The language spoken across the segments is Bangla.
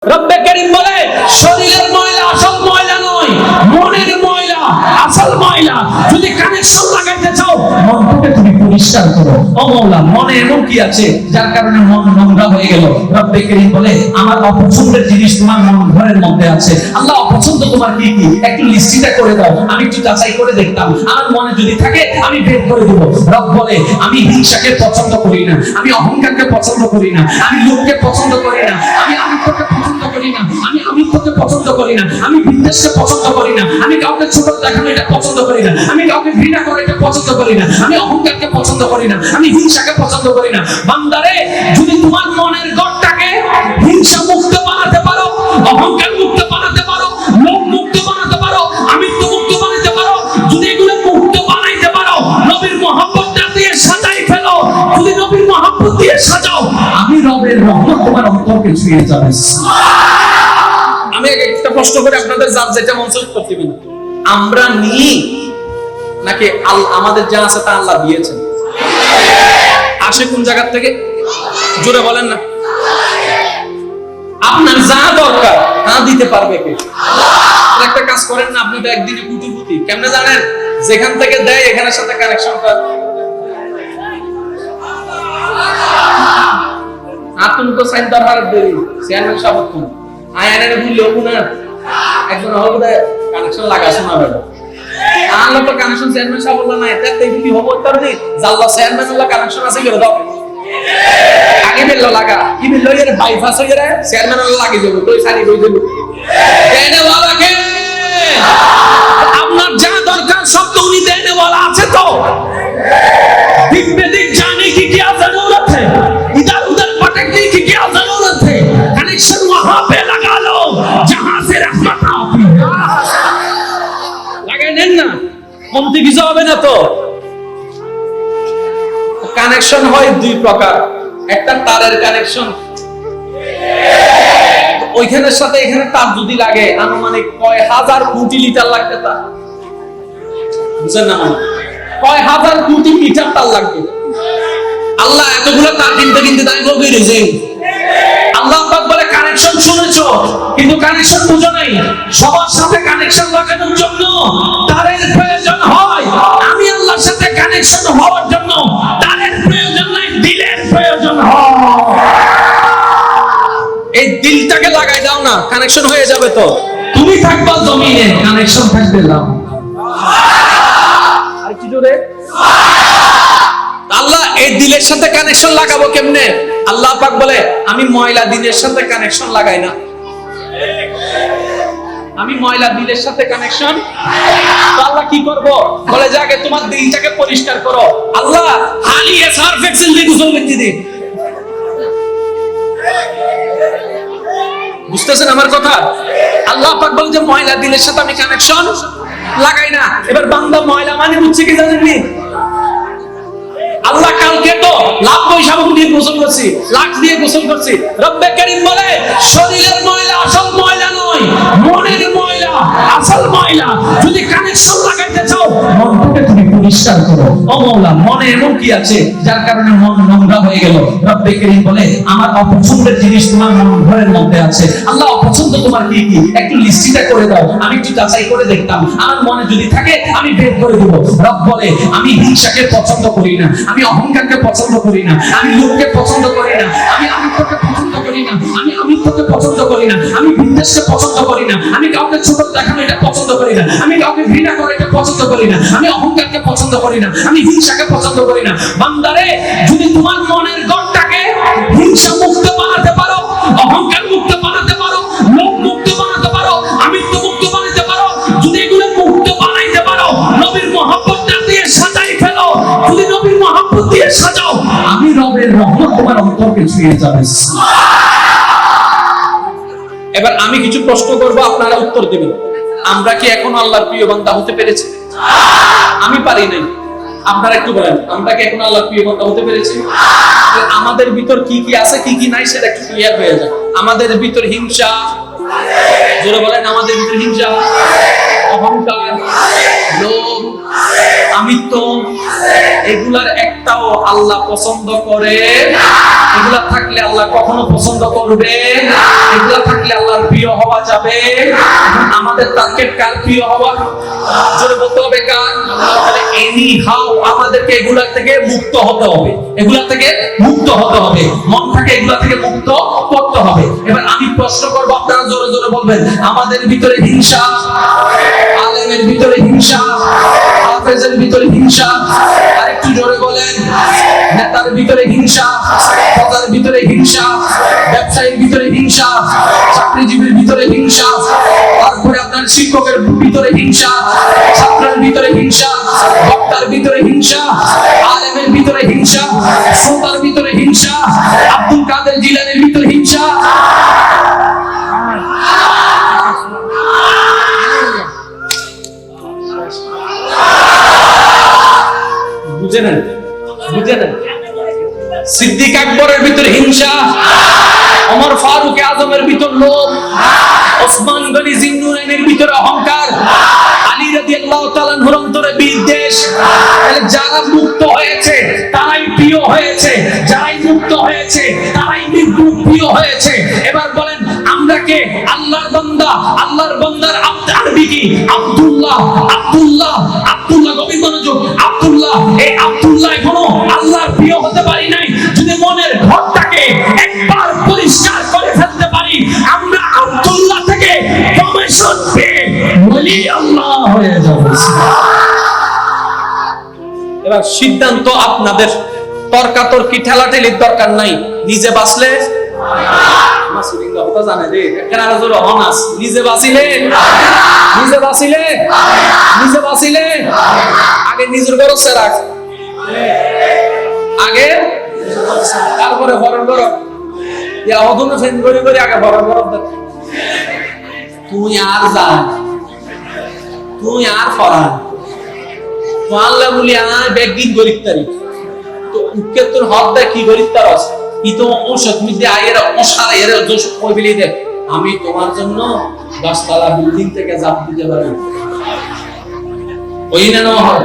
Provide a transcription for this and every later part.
রব্বে কারীম বলে শরীরের ময়লা আসল ময়লা নয়, মনের ময়লা আসল ময়লা। যদি কানেকশন লাগাইতে চাও মনটাকে তুমি পরিষ্কার করো। ও মাওলা, মনে এমন কি আছে যার কারণে মন নোংরা হয়ে গেল? রব্বে কারীম বলে আমার অপছন্দের জিনিস তোমার মন ঘরের মধ্যে আছে। আল্লাহ, অপছন্দ তোমার কি কি একটু লিস্টটা করে দাও, আমি একটু যাচাই করে দেখতাম। আমার মনে যদি থাকে আমি বের করে দেব। রব বলে আমি হিংসাকে পছন্দ করি না, আমি অহংকারকে পছন্দ করি না, আমি লোককে পছন্দ করি না, আমি আমিত্বকে পছন্দ করি না, আমি আমিত্বকে পছন্দ করি না, আমি বিদ্বেষকে পছন্দ করি না, আমি কাউকে ছোট দেখানো এটা পছন্দ করি না, আমি কাউকে ঘৃণা করা এটা পছন্দ করি না, আমি অহংকারকে পছন্দ করি না, আমি হিংসাকে পছন্দ করি না। বান্দারে, যদি তোমার মনের ঘরটাকে হিংসা মুক্ত বানাতে পারো, অহংকার মুক্ত বানাতে পারো, লোভ মুক্ত বানাতে পারো, আমিত্ব মুক্ত বানাতে পারো, যদি এগুলো মুক্ত বানাইতে পারো, নবীর মহব্বতটা দিয়ে সাজাই ফেলো, যদি নবীর মহব্বত দিয়ে সাজাও, আমি রবের রহমত তোমার অন্তরকে ছুঁয়ে যাবে। আমি একটা প্রশ্ন করে আপনাদের যার যেটা মন চায় উত্তর দিবেন। আমরা নিই নাকি আমাদের যা আছে তা আল্লাহ দিয়েছেন? আসে কোন জায়গা থেকে? জোরে বলেন না। আপনার যা দরকার তা দিতে পারবে কে? আল্লাহ। একটা কাজ করেন না, আপনি তো একদিনে কোটিপতি, কেমনে জানেন? যেখান থেকে দেয় এখানের সাথে কানেকশনটা আতুন তো সাইন দরকার দেই চেয়ারম্যান সাহেব কোন আয়ানের ভুল না একজন হবে কানেকশন লাগাছ না বেটা। আল্লাহ তো কানেকশন চেয়ারম্যান সাহেব বললা না, এটাতে কি হবে তার নেই জাল্লা চেয়ারম্যান আল্লাহ কানেকশন আছে করে দাও আগে বেল লাগা কি বেল এর বাইপাস হয়ে রে চেয়ারম্যান আল্লাহ লাগি যাবে তুই সারি কই দেব দেনে वाला কে? আপনার যা দরকার সব তো উনি দেনে वाला আছে। তো दिख पे दिख जाने की क्या जरूरत है, इधर उधर भटकने की क्या जरूरत है? कनेक्शन वहां पे लगा लो जहां से रहमत आती है। লাগাই নেন না, কমতি কিছু হবে না। তো কানেকশন হয় দুই প্রকার, একটা তারের কানেকশন, ওইখানের সাথে এখানে তার যদি লাগে আনুমানিক কয় হাজার কোটি লিটার লাগবে, তা বুঝেন না? কয় হাজার কোটি মিটার তার লাগবে। আল্লাহ এতগুলো তার কিনতে কিনতে দাঁড়িয়ে বলবে রেজে আল্লাহ পাক বলে কানেকশন শুনেছো কিন্তু কানেকশন বুঝো নাই। সবার সাথে কানেকশন লাগানোর জন্য তারের প্রয়োজন হয়, আমি আল্লাহর সাথে কানেকশন হওয়ার জন্য তারের প্রয়োজন নাই, দিলের প্রয়োজন হয়। এই দিলটাকে লাগাই দাও না, কানেকশন হয়ে যাবে। তো তুমি থাকবা জমিনে, কানেকশন থাকবে না। আর কি জোরে আল্লাহ এই দিলের সাথে কানেকশন লাগাবো কেমনে? আল্লাহ পাক বলে আমি ময়লা দিলের সাথে কানেকশন লাগাই না, আমি ময়লা দিলের সাথে কানেকশন। তো আল্লাহ কি করব? বলে যাকে তোমার দিলটাকে পরিষ্কার করো। আল্লাহ হালিয়ে সার্ফ এক্সেল দিয়ে গোসল করতে দিন। বুঝতেছেন আমার কথা? আল্লাহ পাক বলে যে ময়লা দিলের সাথে আমি কানেকশন লাগাই না। এবার বান্দা ময়লা মানে বুঝছে কি জানেননি? আল্লাহ কালকে তো লাখ পয়সা দিয়ে গোসল করছি, লাখ দিয়ে গোসল করছি। রব্বে কারীম বলে শরীরের ময়লা আসল ময়লা নয়, মনের ময়লা আসল ময়লা। যদি কানেকশন লাগাইতে চাও মনটাকে তুমি পরিষ্কার করো। ও মাওলা, মনে এমন কি আছে যার কারণে মন নোংরা হয়ে গেল? রব্বে কারীম বলে আমার অপছন্দের জিনিস তোমার মন ঘরের মধ্যে আছে। আল্লাহ, অপছন্দ তোমার কি কি একটু লিস্টটা করে দাও, আমি একটু যাচাই করে দেখতাম। আমার মনে যদি থাকে আমি বের করে দেব। রব বলে আমি হিংসাকে পছন্দ করি না, আমি অহংকারকে পছন্দ করি না, আমি লোককে পছন্দ করি না, আমি আমিত্বকে পছন্দ করি না, আমি আমিত্বকে পছন্দ করি না, আমি বিদ্বেষকে পছন্দ করি না, আমি কাউকে ছোট দেখানো এটা পছন্দ করি না, আমি কাউকে ঘৃণা করা এটা পছন্দ করি না, আমি অহংকারকে পছন্দ করি না, আমি হিংসাকে পছন্দ করি না। বান্দারে, যদি তোমার মনের ঘরটাকে হিংসা মুক্ত বানাতে পারো, অহংকার মুক্ত বানাতে পারো, লোভ মুক্ত বানাতে পারো, আমিত্ব মুক্ত বানাতে পারো, যদি এগুলো মুক্ত বানাইতে পারো, নবীর মহব্বতটা দিয়ে সাজাই ফেলো, যদি নবীর মহব্বত দিয়ে সাজাও, আমি রবের রহমত তোমার অন্তরকে ছুঁয়ে যাবে। এবার আমি কিছু প্রশ্ন করব, আপনারা উত্তর দিবেন। আমরা কি এখন আল্লাহর প্রিয় বান্দা হতে পেরেছি? আমি পারি নাই, আপনারা একটু বলেন আমরা কি এখন আল্লাহর প্রিয় বান্দা হতে পেরেছি? আমাদের ভিতর কি কি আছে কি কি নাই সেটা একটু ক্লিয়ার হয়ে যায়। আমাদের ভিতর হিংসা, জোরে বলেন, আমাদের ভিতর হিংসা, অহংকার, লোভ, আমিত্ব, এগুলার একটাও আল্লাহ পছন্দ করে? এগুলা থাকলে আল্লাহ কখনো পছন্দ করবে? এগুলা থাকলে আল্লাহর প্রিয় হওয়া যাবে? আমাদের টার্গেট কার প্রিয় হওয়া? জোরে বলতে হবে কার? তাহলে এনি হাউ আমাদেরকে এগুলা থেকে মুক্ত হতে হবে, এগুলা থেকে মুক্ত হতে হবে, মনটাকে এগুলা থেকে মুক্ত করতে হবে। এবার আমি প্রশ্ন করব, আপনারা জোরে জোরে বলবেন, আমাদের ভিতরে হিংসা, আলেমের ভিতরে হিংসা, হাফেজের ভিতরে হিংসা, আরেকটু জোরে বলেন, নেতার ভিতরে হিংসা, প্রজার ভিতরে হিংসা, ব্যবসায়ীর ভিতরে হিংসা, চাকরিজীবীর ভিতরে হিংসা, তারপরে আপনার শিক্ষকের ভিতরে হিংসা, ছাত্রের ভিতরে হিংসা, বক্তার ভিতরে হিংসা, আলেমের ভিতরে হিংসা, শ্রোতার ভিতরে হিংসা, আব্দুল কাদের জিলানীর ভিতরে হিংসা। বুঝে নেন, বুঝে নেন। সিদ্দিক আকবরের ভিতরে হিংসা, ওমর ফারুক আজমের ভিতর লোভ, ওসমান গনি জিন্নুরাইনের ভিতরে অহংকার, আলী রাদিয়াল্লাহু তাআলা আনহুর অন্তরে বিদ্বেষ। তাহলে যারা মুক্ত হয়েছে তারাই প্রিয় হয়েছে, যারাই মুক্ত হয়েছে তারাই প্রিয় হয়েছে। এবার বলেন, আমরা কে? আল্লাহর বান্দা, আল্লাহর বান্দার আরবি কি? আব্দুল্লাহ, আব্দুল্লাহ, আব্দুল্লাহ, গভীর মনোযোগ, আব্দুল্লাহ। এই আব্দুল্লাহ এখনো আল্লাহর প্রিয় হতে পারি নাই। যদি মনের ঘরটাকে একবার পরিষ্কার করে ফেলতে পারি, আমরা আব্দুল্লাহ থেকে পারমিশন পেয়ে ওলি আল্লাহ হয়ে যাব। এবার সিদ্ধান্ত আপনাদের, তর্কাতর্কি ঠেলাঠেলির দরকার নাই। নিজে বাঁচলে আগে নিজের গরজে রাখ, আগে তারপরে বরণ করো। ফেন করে করে আগে বরণ করো। তুই আর যা, তুই আর ফরান আল্লাহ বলি আর ব্যাগদিন গরিব তারি তো উকে তোর হক দেয় কি গরিব তার আছে ই তো ঔষধ মিশে আয়ের অসার এর দোষ কই বিলি দে। আমি তোমার জন্য 10 তলা বিল্ডিং থেকে জাপ দিতে পারি, ওই না না হয়।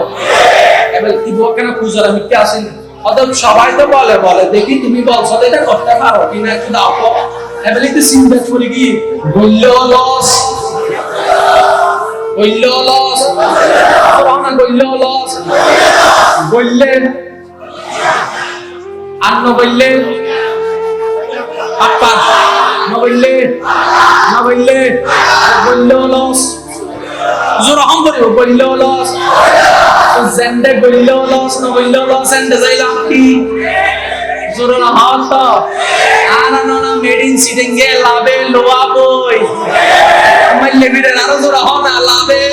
এবার কি বকেনা পূজার আমি কি আসেন অদব সবাই তো বলে বলে দেখি তুমি বলছো এটা করতে পারো কিনা একটু দাও তো। এবার একটু চিন্তা করে কি বললো লস, বললো লস, পুরানা বললো লস, বললেন আর ন বললে আপা ন বললে না বললে বললো লস জোর হম করে বললো লস জেন্ডে বললো লস ন বললো লস এন্ডে যাইলাম কি জোর না হাত আনা না না মেডিন সিটিংগে লাভে লোয়া বই মাইলে বিরে আরো জোর হ না লাভে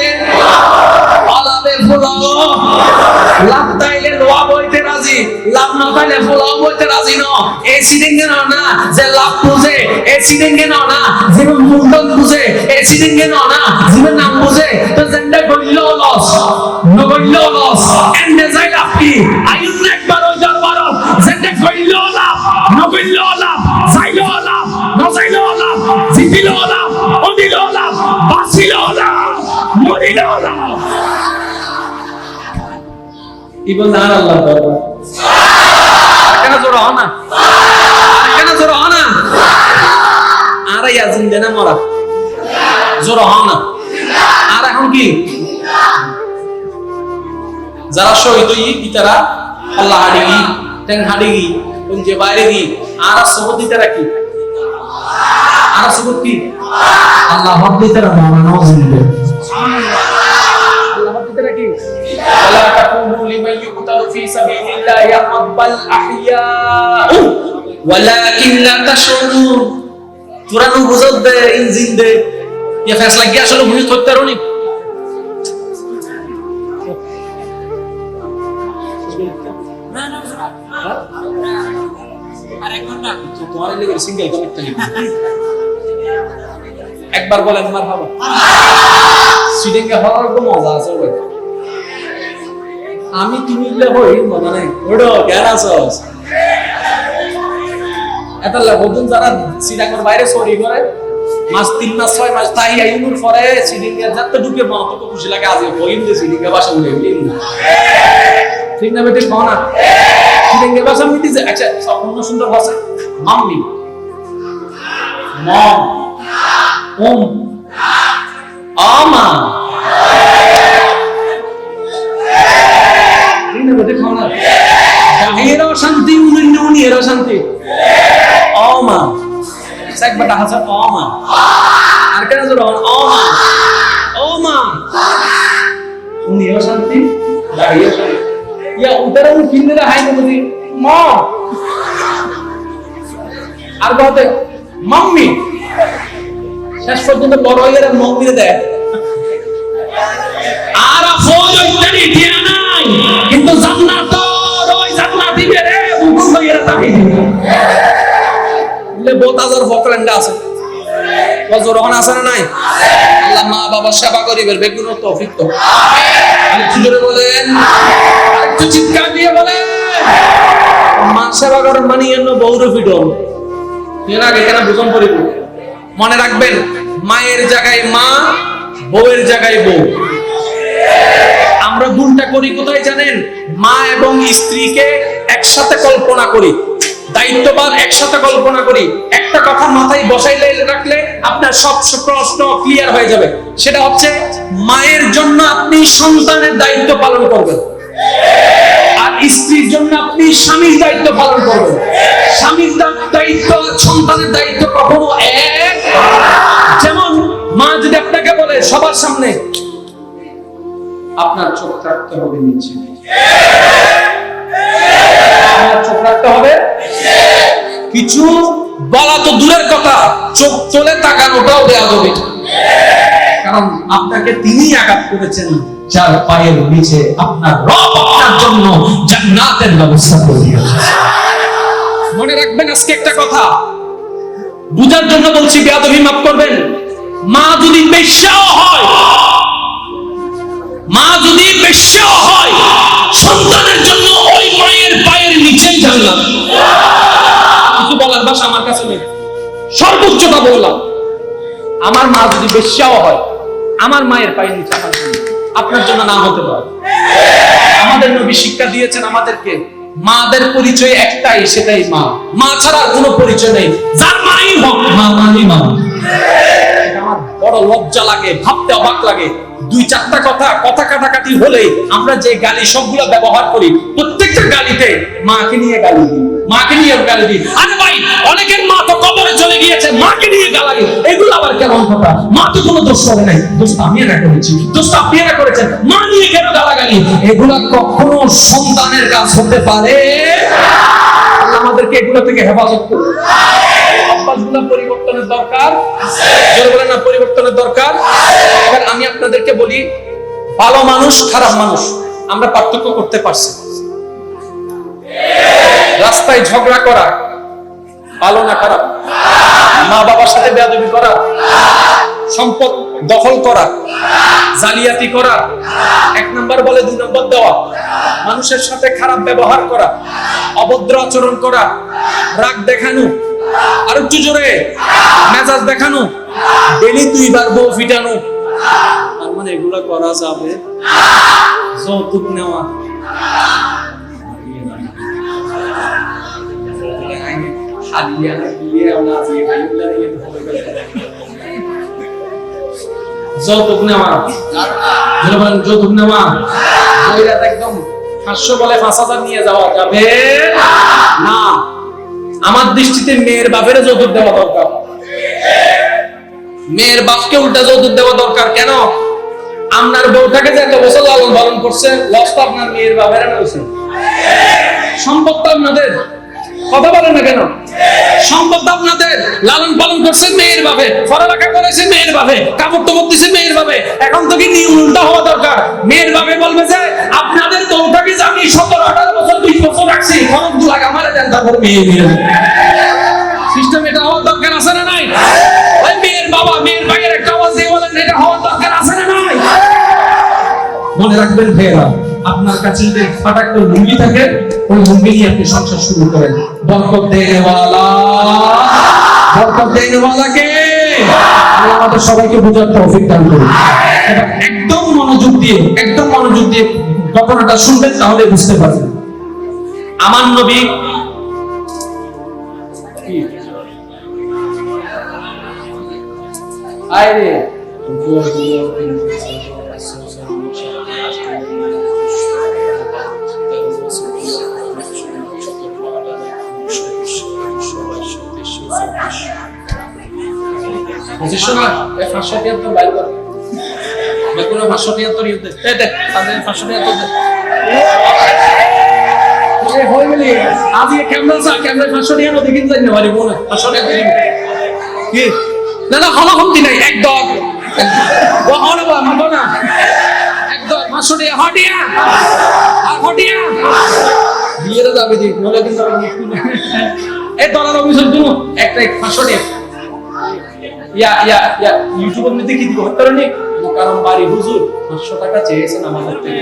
লাভে ফুলাও লাভ তাইলে লোয়া বইতে রাজি, লাভ না তাইলে ফুলাও বইতে রাজি ন। এই সিটিংগে না না যে লাভ বুঝে, এই সিটিংগে না না জীবন মূলধন বুঝে, এই সিটিংগে না না জীবন নাম বুঝে। তো জেন্ডে বললো লস ন বললো লস এন্ডে যাইলাম কি আইন একবার ওই দরবার জেন্ডে কইলো লাভ ন কইলো লাভ যাইলো লাভ ন যাইলো লাভ জিতিলো লাভ ওদিলো লাভ বাঁচিলো লাভ মরিলো লাভ। কি বল আর আল্লাহ দরবার কেন জোর হয় না, কেন জোর হয় না? আর ইয়া জিন্দে না মরা জোর হয় না। আর এখন কি যারা শহীদ হই তারা আল্লাহ হাড়িগি টেন হাড়িগি কোন যে বাইরে গি আর সবুত তারা কি আর সবুত কি আল্লাহ হক দিতে তারা মানানো জিন্দে আল্লাহ হক দিতে তারা কি ওয়ালা তাকুনু লিমান ইউকতালু ফি সাবিলিল্লাহি আমওয়াত বাল আহইয়া ওয়ালাকিন লা তাশউরুন। কুরআন বুঝাত দে ইনজিন দে ইয়া ফেসলা কি আসলে বুঝতে হত্যারো নি একবার বলেন মারহাবা। সিডিংয়ে হওয়ার তো মজা আছে ভাই, আমি তুমি হই মজা নাই ওড়ো জ্ঞান আছস এত লাগন যারা সিডাঙ্গের বাইরে সরি করে মাস 3 মাস 6 মাস তাই আইনুর পরে সিডিংয়ে যত ঢুকে মন তো খুশি লাগে আজ বইম যে সিডিংয়ে ভাষা বলে ঠিক না বেটে কোন না সিডিংয়ে ভাষা মিটি যে আচ্ছা সম্পূর্ণ সুন্দর ভাষা মাম্মি মম আমা ঠিক না বেটে কোন না গাহেরও শান্তি উনিরও শান্তি আমা এক বাটা হাসা আমা আর কেন জোর আমা আমা উনিও শান্তি গাহেরও শান্তি ইয়া উদারা কিন্নেরা হাই বলি মা আর বলতে মাম্মি শেষ পর্যন্ত বড় হয়ে এরা মাম্মিরে দেয় আর ফৌজ ইত্যাদি দিয়া নাই কিন্তু জান্নাত ওই জান্নাত দিবে রে বুকুল হয়ে এরা তাই দিবে বলে বোতাজর ফকরেন্ডা আছে বজর হন আছে না নাই আল্লাহ মা বাবা সেবা করিবের বেগুন তৌফিক তো আমিন জোরে বলেন একটু চিৎকার দিয়ে বলেন মা সেবা করার মানে এন্ন বউর ফিডল এর আগে কেন বুঝন পড়িব মনে রাখবেন মায়ের জায়গায় মা বউয়ের জায়গায় বউ আমরা ভুলটা করি কোথায় জানেন মা এবং স্ত্রীকে একসাথে কল্পনা করি দায়িত্ববান একসাথে কল্পনা করি একটা কথা মাথায় বসাইলে রাখলে আপনার সব প্রশ্ন ক্লিয়ার হয়ে যাবে সেটা হচ্ছে মায়ের জন্য আপনি সন্তানের দায়িত্ব পালন করবেন আর স্ত্রীর জন্য আপনি স্বামীর দায়িত্ব পালন করবেন স্বামীর দায়িত্ব সন্তানের দায়িত্ব কখনো এক যেমন মা যদি আপনাকে বলে সবার সামনে আপনার চোখ রাখতে হবে নিচে আপনার চোখ রাখতে হবে কিছু বলা তো দূরের কথা চোখ চলে তাকানোটাও দেয়া যাবে কারণ আপনাকে তিনি আঘাত করেছেন যার পায়ের নিচে আপনার রব আপনার জন্য জান্নাতের ব্যবস্থা করে দিয়েছে মনে রাখবেন আজকে একটা কথা বুঝার জন্য বলছি বেয়াদবি মাফ করবেন মা যদি বেশ্যাও হয় সন্তানের জন্য ওই মায়ের পায়ের নিচেই জান্নাত কিছু বলার ভাষা আমার কাছে নেই সর্বোচ্চটা বললাম আমার মা যদি বেশ্যাও হয় আমার মায়ের পায়ের নিচে আমার জন্য আপনার জন্য না হতে পারে আমাদের নবী শিক্ষা দিয়েছেন আমাদেরকে মাদের পরিচয় একটাই সেটাই মা মা ছাড়া কোনো পরিচয় নেই যার মাই হোক মা মানি মা আমার বড় লজ্জা লাগে ভাবতে অবাক লাগে দুই চারটা কথা কাটাকাটি হলে আমরা যে গালি সবগুলো ব্যবহার করি প্রত্যেকটা গালিতে মাকে নিয়ে গালি দিই আরে ভাই অনেকের মা তো কবরে চলে গিয়েছে মাকে নিয়ে গালাগালি এগুলো আবার কেমন কথা মা তো কোনো দোষ করে নাই দোষ আমি একা করেছি দোষ আপনি একা করেছেন মা নিয়ে কেন গালাগালি এগুলো কখনো সন্তানের কাজ হতে পারে আমাদেরকে এগুলো থেকে হেফাজত করুন অভ্যাসগুলো পরিবর্তনের দরকার জোরে বলেন না পরিবর্তনের দরকার এবার আমি আপনাদেরকে বলি ভালো মানুষ খারাপ মানুষ আমরা পার্থক্য করতে পারছি রাস্তায় ঝগড়া করা ভালো না খারাপ মা বাবার সাথে বেয়াদবি করা সম্পদ দখল করা জালিয়াতি করা এক নাম্বার বলে দুই নম্বর দেওয়া মানুষের সাথে খারাপ ব্যবহার করা অভদ্র আচরণ করা রাগ দেখানো আর একটু জোরে মেজাজ দেখানো ডেলি 2 বার বউ ফিটানো তার মানে এগুলা করা যাবে যৌতুক নেওয়া যৌতুক নেওয়া একদম 500 বলে 5000 নিয়ে যাওয়া যাবে না আমার দৃষ্টিতে মেয়ের বাপের যৌতুক দেওয়া দরকার মেয়ের বাপকে উল্টা যৌতুক দেওয়া দরকার কেন আপনার বউটাকে যে এত বছর লালন পালন করছে লস তো আপনার মেয়ের বাপের হয়েছে সম্পদ তো আপনাদের কথা বলেন না কেন সম্পদ আপনাদের লালন পালন করছে মেয়ের বাপে পড়ালেখা করেছে মেয়ের বাপে কাপড় টাপড় দিছে মেয়ের বাপে এখন তো কি নিয়ম উল্টা হওয়া দরকার মেয়ের বাপে বলবে যে আপনাদের বউটাকে যে আমি 17-18 বছর 20 বছর রাখছি খরচ লাগা মারা দেন তারপর মেয়ে নিয়ে সিস্টেম এটা হওয়ার দরকার আছে না নাই ওই মেয়ের বাবা মেয়ের ভাইয়ের একটা আওয়াজ দিয়ে বলেন এটা হওয়ার দরকার আছে না নাই মনে রাখবেন ভাইরা আপনার কাছে যদি ফাটাক্ত লুঙ্গি থাকে ওই লুঙ্গি নিয়ে আপনি সংসার শুরু করেন বরকত দেওয়ালা কে আল্লাহ আমাদের সবাইকে বোঝার তৌফিক দান করুন। এবার একদম মনোযোগ দিয়ে ঘটনাটা শুনবেন, তাহলে বুঝতে পারবেন। আমার নবী আরে ইউটিউবের মধ্যে কি দিব কারণে কারণ বাড়ি হুজুর 500 টাকা চেয়েছেন আমাদের থেকে,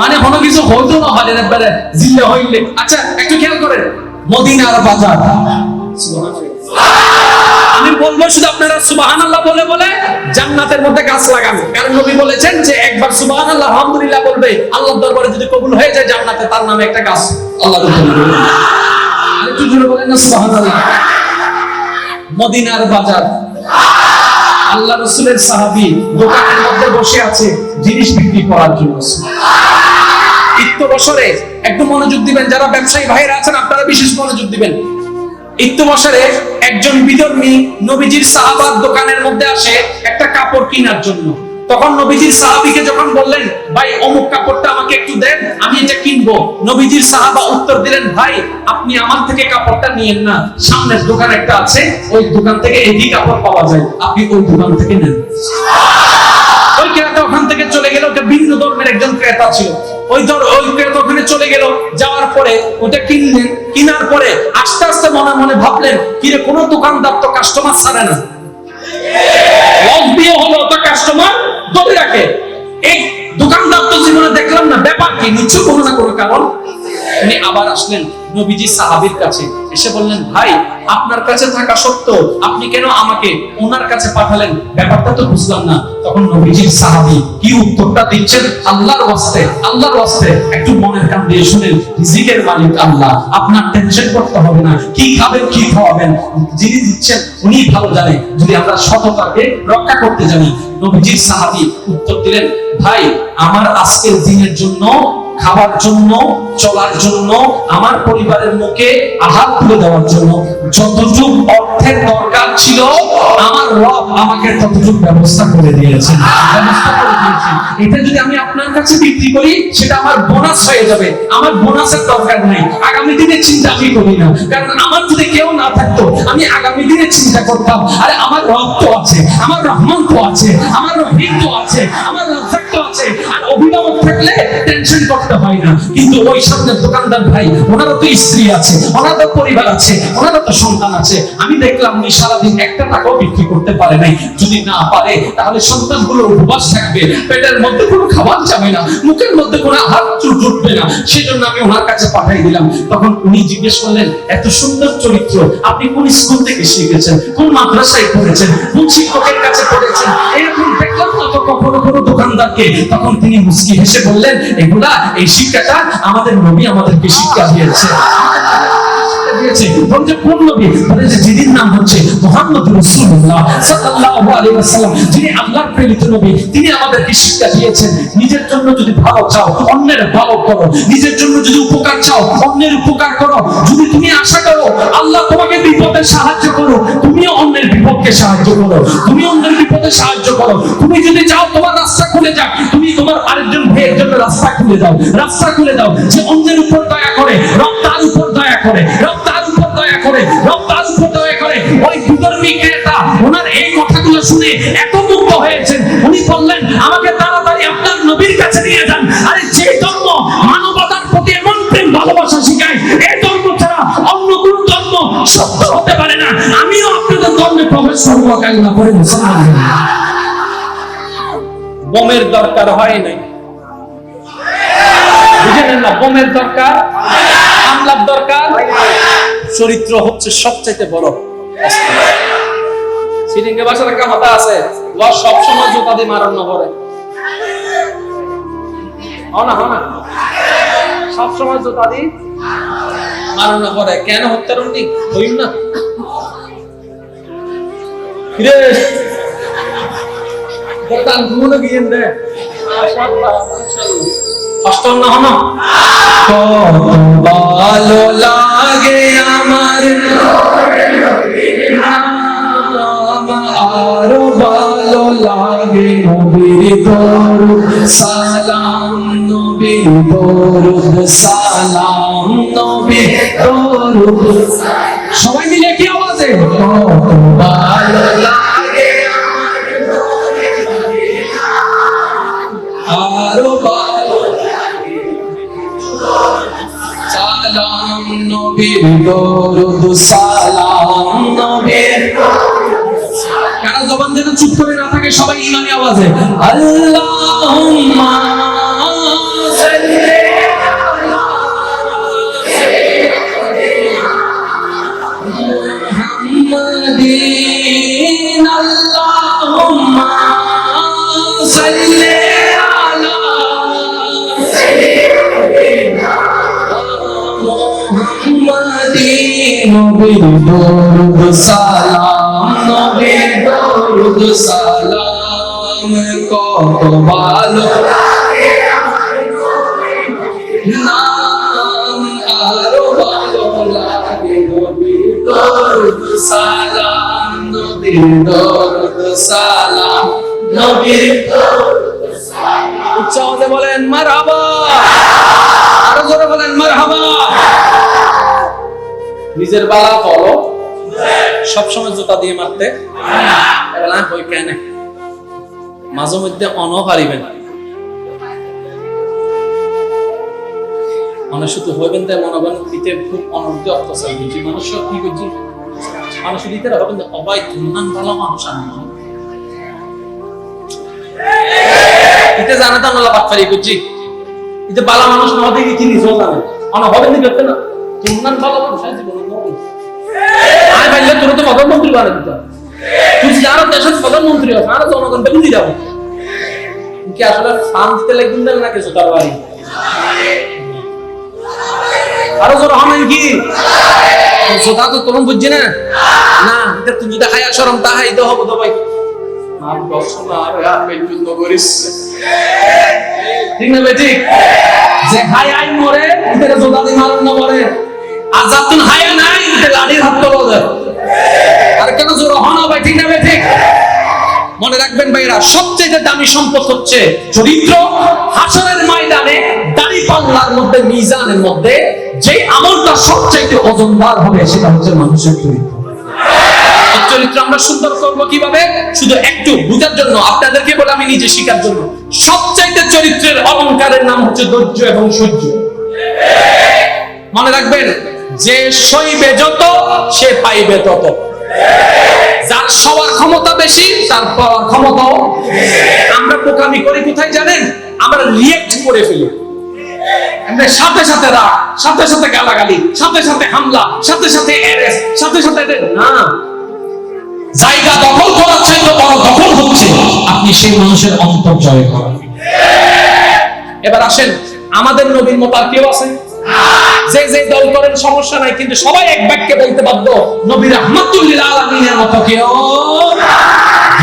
মানে কোনো কিছু হইতো না হালের একবারে জিল্লে হইলে। আচ্ছা একটু খেয়াল করেন, মদিনার বাজার, আমি বলবো শুধু আপনারা সুবহানাল্লাহ বলে বলে জান্নাতের মধ্যে গাছ লাগান, কারণ নবী বলেছেন যে একবার সুবহানাল্লাহ আলহামদুলিল্লাহ বলবে, আল্লাহর দরবারে যদি কবুল হয়ে যায় জান্নাতে তার নামে একটা গাছ আল্লাহ রব্বুল আলামিন। আরেকটু জোরে বলেন না সুবহানাল্লাহ। মদিনার বাজার, আল্লাহ রাসূলের সাহাবী দোকানের মধ্যে বসে আছে জিনিস বিক্রি করার জন্য। ইত্য বছরে একটু মনোযোগ দিবেন, যারা ব্যবসায়ী ভাইরা আছেন আপনারা বিশেষ মনোযোগ দিবেন। ইত্য বছরে একজন বিধর্মী নবীজির সাহাবার দোকানের মধ্যে আসে একটা কাপড় কেনার জন্য। তখন নবীজির সাহাবীকে যখন বললেন, ভাই অমুক কাপড়টা আমাকে একটু দেন, আমি এটা কিনবো, নবীজির সাহাবা উত্তর দিলেন, ভাই আপনি আমার থেকে কাপড়টা নিয়েন না, সামনের দোকান একটা আছে, ওই দোকান থেকে একই কাপড় পাওয়া যায়, আপনি ওই দোকান থেকে নেন। ওই ক্রেতা ওখান থেকে চলে গেল, ওটা ভিন্ন ধর্মের একজন ক্রেতা ছিল। ওই ক্রেতা ওখানে চলে গেল, যাওয়ার পরে ওটা কিনলেন, কেনার পরে আস্তে আস্তে মনে মনে ভাবলেন, কিরে কোনো দোকানদার তো কাস্টমার ছাড়ে না, লস দিয়ে হলো তো কাস্টমার ধরে রাখে, এই দোকানদার তো জীবনে দেখলাম না, ব্যাপার কি, নিশ্চয় কোনো না কোনো কারণ। উনি আবার আসলেন নবীজি সাহাবীর কাছে, এসে বললেন, ভাই আপনার কাছে থাকা সত্ত্বেও আপনি কেন আমাকে ওনার কাছে পাঠালেন, ব্যাপারটা তো বুঝলাম না। তখন নবীজির সাহাবী কি উত্তরটা দিচ্ছেন, আল্লাহর ওয়াস্তে একটু মনের কান দিয়ে শুনেন, রিজিকের মালিক আল্লাহ, আপনার টেনশন করতে হবে না, কি খাবেন কি খাওয়াবেন যিনি দিচ্ছেন উনি ভালো জানে, যদি আমরা সততাকে রক্ষা করতে জানি। নবীজির সাহাবী উত্তর দিলেন, ভাই আমার আজকের দিনের জন্য, খাবার জন্য, চলার জন্য, আমার পরিবারের মুখে আহার তুলে দেওয়ার জন্য যতটুকু অর্থের দরকার ছিল আমার রব আমাকে ততটুকু ব্যবস্থা করে দিয়েছেন। এটা যদি আমি আপনার কাছে বিক্রি করি সেটা আমার বোনাস হয়ে যাবে, আমার বোনাসের দরকার নেই, আগামী দিনে চিন্তা আমি করি না, কারণ আমার যদি কেউ না থাকতো আমি আগামী দিনে চিন্তা করতাম, আরে আমার রব তো আছে, আমার রহমান তো আছে, আমার রহিম তো আছে, আমার রাজ্জাক তো আছে, আর অভিভাবক থাকলে টেনশন করতে হয় না। কিন্তু ওই সামনের দোকানদার ভাই, ওনারও তো স্ত্রী আছে, ওনারও পরিবার আছে, ওনারও তো সন্তান আছে, আমি দেখলাম উনি সারাদিন একটা টাকাও বিক্রি করতে পারে নাই, যদি না পারে তাহলে সন্তানগুলো উপবাস থাকবে, পেটের মধ্যে কোনো খাবার যাবে না, মুখের মধ্যে কোনো আহার জুটবে না, সেজন্য আমি ওনার কাছে পাঠিয়ে দিলাম। তখন উনি জিজ্ঞেস করলেন, এত সুন্দর চরিত্র আপনি কোন স্কুল থেকে শিখেছেন, কোন মাদ্রাসায় পড়েছেন, কোন শিক্ষকের কাছে পড়েছেন, এরকম দেখলাম না তো কখনো কোনো দোকানদারকে। তখন তিনি মুস্কি হেসে বললেন, এগুলা এই শিক্ষাটা আমাদের নবী আমাদেরকে শিক্ষা দিয়েছে। যিনি আল্লাহর প্রেরিত নবী, তিনি আমাদেরকে শিক্ষা দিয়েছেন, নিজের জন্য যদি ভালো চাও অন্যের ভালো করো, নিজের জন্য যদি উপকার চাও অন্যের উপকার করো, যদি তুমি আশা করো আল্লাহ তোমাকে বিপদে সাহায্য করো, তুমিও অন্যের বিপদকে সাহায্য করো, তুমি অন্যের বিপদে সাহায্য করো, তুমি যদি চাও তোমার রাস্তা খুলে যাক, তুমি তোমার আরেকজন ভাইয়ের জন্য রাস্তা খুলে দাও, রাস্তা খুলে দাও। যে অন্যের উপর দয়া করে রব তার উপর দয়া করে, রব তার উপর দয়া করে, রব তার উপর দয়া করে। ওই বিধর্মী ক্রেতা ওনার এই কথাগুলো শুনে এত মুগ্ধ হয়েছেন, উনি বললেন, আমাকে তাড়াতাড়ি আপনার নবীর কাছে নিয়ে যান। আরে যে ধর্ম মানবতার প্রতি এমন প্রেম ভালোবাসা শিখায়, এই ধর্ম ছাড়া অন্য কোন ধর্ম সত্য হতে পারে না। আমিও আপনাদের ধর্মে প্রবেশ করবো, কালিমা পড়ে মুসলমান হব। বোমের দরকার হয় নাই, বুঝলেন না? বোমের দরকার, হামলার দরকার, চরিত্র হচ্ছে সবচাইতে বড় অস্ত্র। সিটিংয়ে বাসার একটা কথা আছে, ওয়া সব সময় জুতা দিয়ে মারান না পড়ে। হনা সব সময় জুতা দিয়ে মারান না পড়ে। কেন হত্যারণ নি হইম না রে দোকান গুলো গিয়েন দে মাশাআল্লাহ মাশাআল্লাহ। কষ্ট না হনা কত ভালো লাগে আমার আরো ভালো লাগে নবীর দরুদ সালাম, নবীর দরুদ সালাম, নবীর দরুদ। সবাই মিলে কি আওয়াজে কত ভালো লাগে আরো ভালো সালাম, নবীর দরুদ সালাম, নবীর। কারো জবান যেন চুপ করে না থাকে, সবাই ইমানি আওয়াজে আল্লাহুম্মা সাল্লি আলা মুহাম্মাদিন, আল্লাহুম্মা সাল্লি আলা মুহাম্মাদিন, নবীর দরুদ সালাম, নবীর দরুদ সালাম। কত ভালো নাম, আরো ভালো লাগে নবীর দরুদ সালাম, নবীর দরুদ সালাম, নবীর দরুদ সালাম। উচ্চ আওয়াজে বলেন মারহাবা, আরো জোরে বলেন মারহাবা। নিজের বালা ফলো সবসময় জুতা দিয়ে মারতে না হই কেন, মাঝে মধ্যে পারিবেন মানুষ শুধু হইবেন তাই মনে করেন দিতে খুব অনর্থ অত্যাচার বুঝি মানুষ কি করছি মানুষ দিতে হবেন অবাই ধুমধান ভালো মানুষ এতে জানা তো আমরা বাটপারি করছি, এতে বালা মানুষ না হতে কি নিজেও জানে অনেক হবেন না করতে না ধুমধান ভালো মানুষ আছে জীবনে আয় ভাইলে তোর তো প্রধানমন্ত্রী বানাই দিত, তুই যারা দেশের প্রধানমন্ত্রী আছে আর জনগণ বেগুন দিয়ে যাবো কি আসলে ফার্ম দিতে লাগবেন না নাকি জোতার বাড়ি আরো জোর হয় কি জোতা তো তোরম বুঝছি না না তুই যদি খাই সরম তা হাই হবো তো ভাই আর দর্শন আর বেলবিন্দ করিস ঠিক না বেটি যে খাই আই মরে এটা জোতা দিয়ে মারুন না মরে আর যাতুন হায়া নাই এটা লাড়ির হাত তোলা যায় আর কেন জোর হন ভাই ঠিক না বেটি মনে রাখবেন ভাইরা সবচেয়ে দামি সম্পদ হচ্ছে চরিত্র। হাসরের ময়দানে দাড়ি পাল্লার মধ্যে মিজানের মধ্যে যে আমলটা সবচেয়ে ওজনদার হবে সেটা হচ্ছে মানুষের চরিত্র। চরিত্র আমরা সুন্দর করব কিভাবে শুধু একটু বুঝার জন্য আপনাদেরকে বলে আমি নিজে শিখার জন্য। সবচেয়ে চরিত্রের অলংকারের নাম হচ্ছে ধৈর্য এবং সহ্য। মনে রাখবেন যে সইবে যত সে পাইবে তত। যার সবার ক্ষমতা বেশি তার পাওয়ার ক্ষমতাও। আমরা বোকামি করি কোথায় জানেন? আমরা রিয়েক্ট করে ফেলি, আমরা সাথে সাথে রাগ, সাথে সাথে গালাগালি, সাথে সাথে হামলা, সাথে সাথে অ্যারেস্ট, সাথে সাথে না। জায়গা দখল করার চাইতে বড় দখল হচ্ছে আপনি সেই মানুষের অন্তর জয় করা। এবার আসেন, আমাদের নবীর মত আর কেউ আছে? যে যে দল করেন সমস্যা নাই, কিন্তু সবাই এক বাক্যে বলতে বাধ্য নবী রাহমাতুল লিল আলামিনের মত কেউ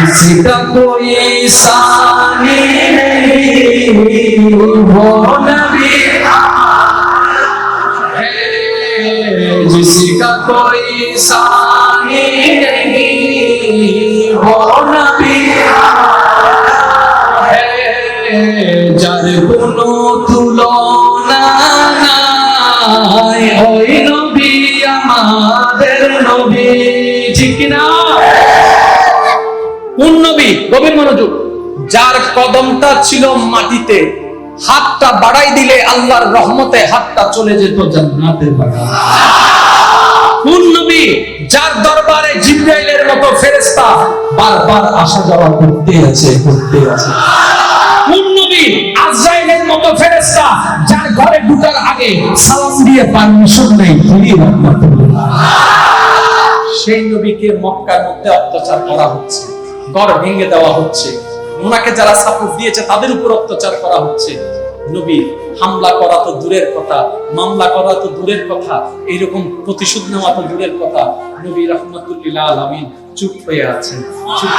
जिसका कोई सानी नहीं वो नबी है, जिसका कोई सानी नहीं वो नबी है, जार कोनो तुलना নাই ওই নবী আমাদের নবী। ঠিক না? কোন নবী? গভীর মনোযোগ। যার কদমটা ছিল মাটিতে, হাতটা বাড়াই দিলে আল্লাহর রহমতে হাতটা চলে যেত জান্নাতের বাগান। কোন নবী? যার দরবারে জিবরাইলের মতো ফেরেশতা বারবার আসা যাওয়া করতে আছে। কোন নবী? আজরাইলের মতো ফেরেশতা যার ঘরে ঢোকার আগে সালাম দিয়ে পারমিশন নেই। সেই নবীকে মক্কার মধ্যে অত্যাচার করা হচ্ছে, ঘর ভেঙে দেওয়া হচ্ছে, ওনাকে যারা সাপোর্ট দিয়েছে তাদের উপর অত্যাচার করা হচ্ছে। নবী হামলা করা তো দূরের কথা, মামলা করা তো দূরের কথা, এইরকম প্রতিশোধ নেওয়া তো দূরের কথা। নবী রাহমাতুল্লিল আলামিন চুপ হয়ে আছেন, চুপ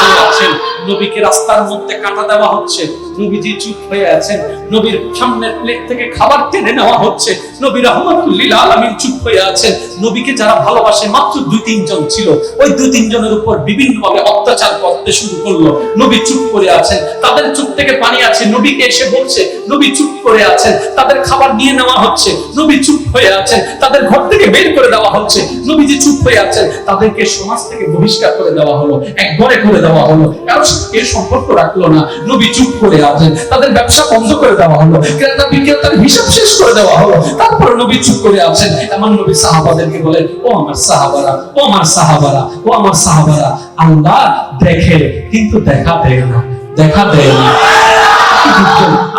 হয়ে আছেন। নবীকে রাস্তার মধ্যে কাটা দেওয়া হচ্ছে, নবীজি চুপ হয়ে আছেন। নবীর সামনের প্লেট থেকে খাবার টেনে নেওয়া হচ্ছে, নবী রাহমাতুল্লিল আলামিন চুপ হয়ে আছেন। নবীকে যারা ভালোবাসে মাত্র 2-3 জন ছিল, ওই 2-3 জনের উপর বিভিন্নভাবে অত্যাচার করতে শুরু করলো। নবী চুপ করে আছেন, তাদের চোখ থেকে পানি আছে। নবীকে এসে বলছে, নবী চুপ করে আছেন। তাদের খাবার নিয়ে নেওয়া হচ্ছে, নবী চুপ হয়ে আছেন। তাদের ঘর থেকে বের করে দেওয়া হচ্ছে, নবীজি চুপ হয়ে আছেন। তাদেরকে সমাজ থেকে বহিষ্কার করে দেওয়া হলো, এক ঘরে করে দেওয়া হলো, কারোর সাথে সম্পর্ক রাখলো না, নবী চুপ করে আছেন। তাদের ব্যবসা বন্ধ করে দেওয়া হলো, ক্রেতা বিক্রেতার হিসাব শেষ করে দেওয়া হলো, তারপরে নবী চুপ করে আছেন। এমন নবী সাহাবাদেরকে বলেন, ও আমার সাহাবারা, ও আমার সাহাবারা, ও আমার সাহাবারা, আল্লাহ দেখে কিন্তু দেখা দেয় না, দেখা দেয় না।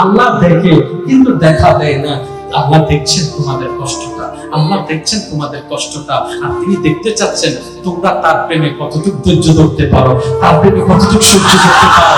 আল্লাহ দেখে কিন্তু দেখা দেয় না। আল্লাহ দেখছেন তোমাদের কষ্টটা, আল্লাহ দেখছেন তোমাদের কষ্টটা, আর তিনি দেখতে চাচ্ছেন তোমরা তার প্রেমে কতটুকু ধৈর্য ধরতে পারো, তার প্রেমে কতটুকু সহ্য করতে পারো।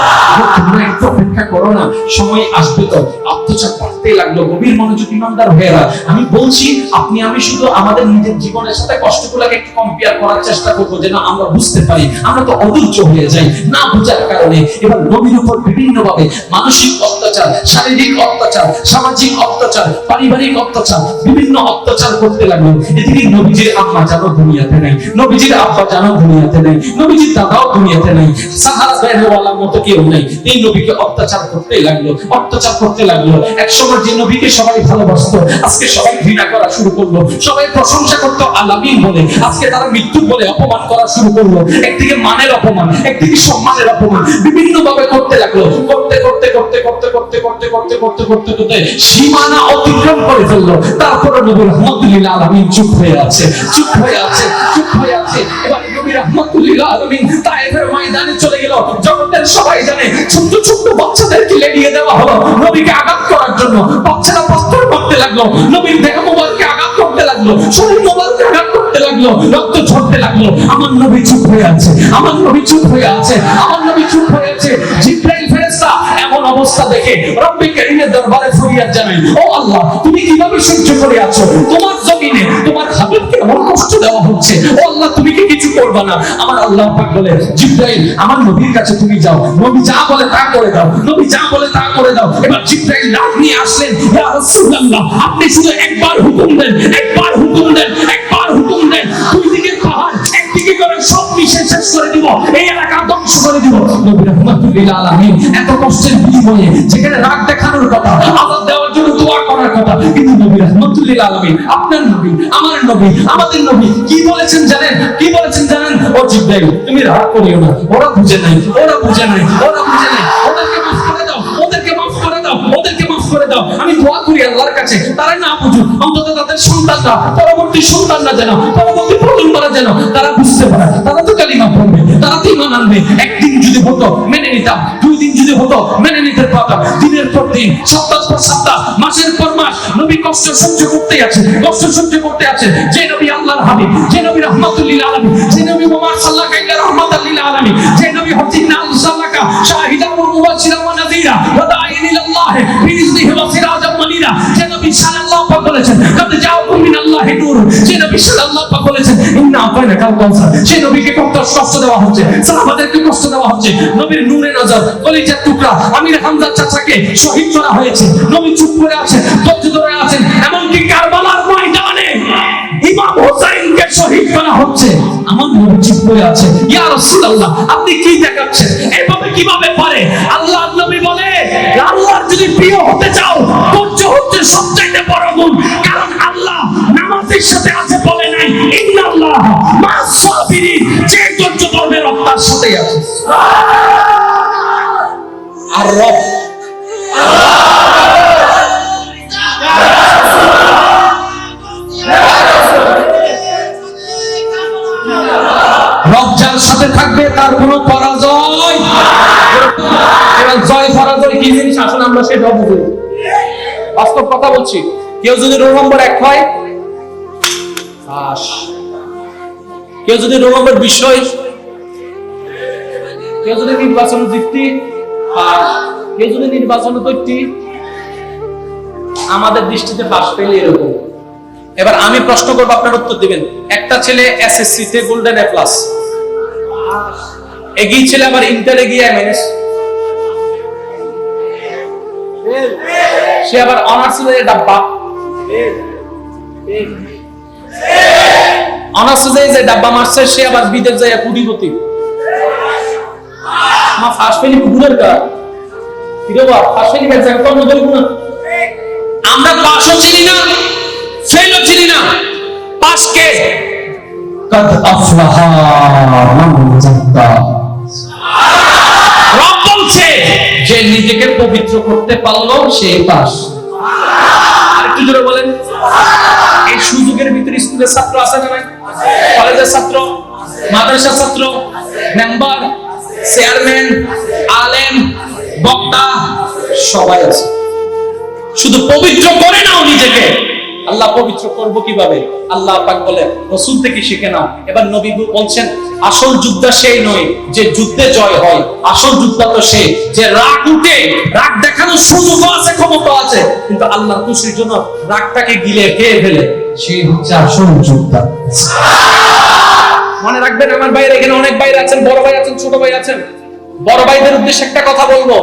তোমরা একটু অপেক্ষা করো না, সময় আসবে তো। অত্যাচার করতেই লাগলো। গভীর মনোযোগ ইমানদার ভাইয়েরা, আমি বলছি আপনি আমি শুধু আমাদের নিজের জীবনের সাথে কষ্টগুলোকে একটু কম্পেয়ার করার চেষ্টা করবো, যেন আমরা বুঝতে পারি। আমরা তো অধৈর্য হয়ে যাই না বোঝার কারণে। এবার নবীর উপর বিভিন্ন ভাবে মানসিক অত্যাচার, শারীরিক অত্যাচার, সামাজিক অত্যাচার, পারিবারিক অত্যাচার, বিভিন্ন অত্যাচার করতে লাগলো। এদিকে নবীজির আম্মা জানো দুনিয়াতে নাই, নবীজির আব্বা জানো দুনিয়াতে নাই, নবীজির দাদাও দুনিয়াতে নাই, সাহারা বেরওয়ালার মতো কেউ নাই। এই নবীকে অত্যাচার করতে লাগলো, অত্যাচার করতে লাগলো। একসময় যে নবীকে সবাই ভালোবাসতো, আজকে সবাই ঘৃণা করা শুরু করলো। সবাই প্রশংসা করতো আলামিন বলে, আজকে তারা মৃত্যু বলে অপমান করা শুরু করলো। একদিকে মানের অপমান, একদিকে সম্মানের অপমান বিভিন্ন ভাবে করতে লাগলো। করতে করতে করতে করতে করতে করতে করতে করতে করতে করতে সীমানা অতিক্রম করে ফেললো। তারপরে নবী রাহমাতুল্লিল আলামিন চুপ হয়ে আছে, চুপ হয়ে আছে, চুপ হয়ে আছে। এবার নবী রাহমাতুল্লিল আলামিন তায়েফের ময়দানে চলে গেল। জগতের সবাই জানে ছোট ছোট বাচ্চাদেরকে লেলিয়ে দেওয়া হলো নবীকে আঘাত করার জন্য। বাচ্চারা পাথর মারতে লাগলো, নবীর দেহ মোবারককে আঘাত করতে লাগলো, শরীর মোবারককে আঘাত করতে লাগলো, রক্ত ঝরতে লাগলো। আমার নবী চুপ হয়ে আছে, আমার নবী চুপ হয়ে আছে, আমার নবী চুপ হয়ে আছে। জিবরাইল ফেরেশতা এমন অবস্থা দেখে রব্বে কারীমের দরবারে ফরিয়াদ জানায়, ও আল্লাহ তুমি কিভাবে সহ্য করে আছো? তোমার জমিনে তোমার হাবিবকে এমন কষ্ট দেওয়া হচ্ছে, ও আল্লাহ তুমি কি কিছু করবে না? আমার আল্লাহ পাক বলে, জিবরাইল আমার নবীর কাছে তুমি যাও, নবী যা বলে তা করে দাও, নবী যা বলে তা করে দাও। এবার জিবরাইল ডাক নিয়ে আসলেন, ইয়া রাসূলুল্লাহ আপনি শুধু একবার হুকুম দেন, একবার হুকুম দেন, একবার হুকুম দেন, দুই দিকে পাহাড় একদিকে করে সব মিশে শেষ করে দিব, এই এলাকা ধ্বংস করে দিব। নবী রাহমাতুল্লিল আলামিন এত কষ্টের বিনিময়ে যেখানে রাগ দেখানোর কথা, আযাব দেওয়ার জন্য দোয়া করার কথা, কিন্তু নবী রাহমাতুল্লিল আলামিন আপনার নবী, আমার নবী, আমাদের নবী কি বলেছেন জানেন? কি বলেছেন জানেন? ও জিবরাইল তুমি রাগ করিও না, ওরা বুঝে নাই, ওরা বুঝে নাই, ওরা বুঝে নাই, ওদেরকে মাফ করে দাও, ওদেরকে মাফ করে দাও, ওদেরকে মাফ করে দাও। আমি দোয়া করি আল্লাহর কাছে তারা না বুঝুক, অন্তত তাদের সন্তানরা, পরবর্তী সন্তানরা যেন, পরবর্তী প্রজন্মরা যেন তারা বুঝতে পারে, তারা তো কালিমা পড়বে, তারা তো ঈমান আনবে। একদিন যদি হতো মেনে নিতাম, 2 দিন যদি হতো মেনে নিতে পারতাম। দিনের পর দিন, সপ্তাহ পর সপ্তাহ, মাসের পর মাস নবী কষ্ট সহ্য করতেই আছে, কষ্ট সহ্য করতে আছে। যে নবী আল্লাহর হাবিব, যে নবী রাহমাতুল্লিল আলামিন, যে নবী মুহাম্মদ সাল্লাল্লাহু আলাইহি রাহমাতাল লিল আলামিন, যে নবী হজিনা আল-সালাকা শাহিদা ওয়া মুবাশশিরা ওয়া নাযীরা ওয়া দাঈন ইলাল্লাহ বিইজনিহি ওয়া সিরাজাম মুনীরা, যে নবী সাল্লাল্লাহু আলাইহি বলেছেন কাদ জাআকুম মিনাল্লাহি নূর, যে নবী সাল্লাল্লাহু আলাইহি বলেছেন ইন্না আতাইনাকাল কাউসার। যে নবীকে কষ্ট দেওয়া হচ্ছে, সাহাবাদেরকে কষ্ট দেওয়া হচ্ছে। নবীর নূরে নজর, কলিজার টুকরা আমির হামজার চাচাকে শহীদ করা হয়েছে, নবী চুপ করে আছেন, ধৈর্য ধরে আছেন। এমনকি কারবালার ময়দানে ইমাম হোসেনকে শহীদ করা হচ্ছে, আমার নবী চুপ করে আছে। ইয়া রাসূলুল্লাহ আপনি কি দেখাচ্ছেন? এভাবে কিভাবে পারে? আল্লাহর নবী বলে আল্লাহর যদি প্রিয় হতে চাও, ধৈর্য হচ্ছে সবচেয়ে বড় গুণ। কারণ আল্লাহ নামাজের সাথে আছে বলে নাই ইন্নাল্লাহ মা'আস সাবিরিন, যে ধৈর্য ধরবে রব তার সাথে আছে। আর রব রব যার সাথে থাকবে তার কোনো পরাজয়। এবার জয় পরাজয় কি জিনিস আসলে আমরা সেটাও বুঝি। বাস্তব কথা বলছি, কেউ যদি রোল নম্বর 1 হয় কেউ যদি রোল নম্বর বিষয়, কেউ যদি নির্বাচন জিততি, আর কেউ যদি নির্বাচন করতি, আমাদের দৃষ্টিতে পাশ পেলে এরকম। এবার আমি প্রশ্ন করবো, আপনার উত্তর দিবেন। একটা ছেলে এসএসসি তে গোল্ডেন এ প্লাস, এগিয়ে ছেলে আবার ইন্টারে গিয়ে এমএনএস, সে আবার অনার্স এর ডাব্বা, অনার্স যে ডাব্বা মারছে সে আবার বিদেশ যায় কোটিপতি। মা ফার্স্ট ফেলি কুকুরের কা কিরবা ফার্স্ট ফেলি কাজ করে কোন বলবো না। আমরা পাসও চিনি না, ফেলও চিনি না, পাস কে? কাদ আফলাহা মান যাক্কা। রব বলছে যে নিজেকে পবিত্র করতে পারলো সে পাস। আরেকটু জোরে বলেন। এই সুযোগের ভিতরে স্কুলের ছাত্র আছে না নাই? কলেজের ছাত্র, মাদ্রাসার ছাত্র, মেম্বার, চেয়ারম্যান, আলেম, বক্তা সবাই আছে। শুধু পবিত্র করে নাও নিজেকে। আল্লাহ পবিত্র করব কিভাবে? আল্লাহ পাক বলে রাসূল থেকে শিখে নাও। এবার নবী বলছেন আসল যোদ্ধা সেই নয় যে যুদ্ধে জয় হয়, আসল যোদ্ধা তো সে যে রাগ উঠে, রাগ দেখানোর সুযোগ আছে, ক্ষমতা আছে, কিন্তু আল্লাহর খুশির জন্য রাগটাকে গিলে খেয়ে ফেলে, সে হচ্ছে আসল যোদ্ধা। মনে রাখবেন আমার ভাইরা, এখানে অনেক ভাইরা আছেন, বড় ভাই আছেন, ছোট ভাই আছেন। বড় ভাইদের উদ্দেশ্যে একটা কথা বলবো,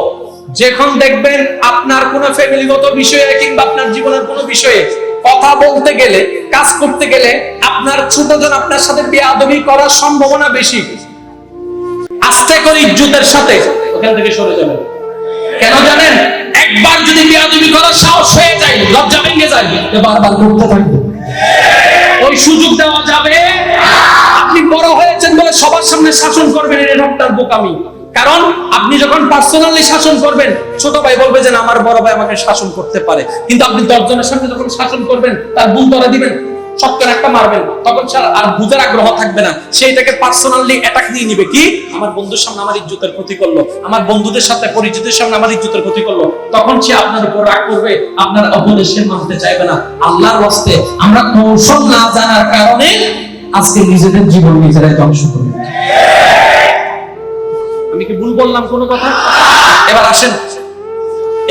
যখন দেখবেন আপনার কোনো ফ্যামিলিগত বিষয়ে কিংবা আপনার জীবনের কোনো বিষয়ে কথা বলতে গেলে, কাজ করতে গেলে আপনার ছোটজন আপনার সাথে বেয়াদবি করার সম্ভাবনা বেশি, আস্তে করে ইজ্জতের সাথে ওখান থেকে সরে যাবেন। কেন জানেন? একবার যদি বেয়াদবি করার সাহস হয়ে যায়, লজ্জা ভেঙে যায়, বারবার করতে থাকবে, ওই সুযোগ দেওয়া যাবে। আপনি বড় হয়েছেন বলে সবার সামনে শাসন করবেন, এটা একটা বোকামি। কারণ আপনি যখন পার্সোনালি শাসন করবেন, ছোট ভাই বলবে যে আমার বড় ভাই আমাকে শাসন করতে পারে, কিন্তু আপনি 10 জনের সামনে যখন শাসন করবেন, তার ভুল ধরা দিবেন, সবকে একটা মারবেন, তখন আর বুঝার আগ্রহ থাকবে না, সেইটাকে পার্সোনালি অ্যাটাক নিয়ে নিবে। কি আমার বন্ধুর সামনে আমার ইজ্জতের ক্ষতি করলো, আমার বন্ধুদের সাথে পরিচিতের সামনে আমার ইজ্জতের ক্ষতি করলো, তখন সে আপনার উপর রাগ করবে, আপনার উপদেশে মানতে চাইবে না। আল্লাহর ওয়াস্তে আমরা কৌশল না জানার কারণে আজকে নিজেদের জীবন নিজেরাই ধ্বংস করি। আমি কি ভুল বললাম কোনো কথা? এবার আসেন,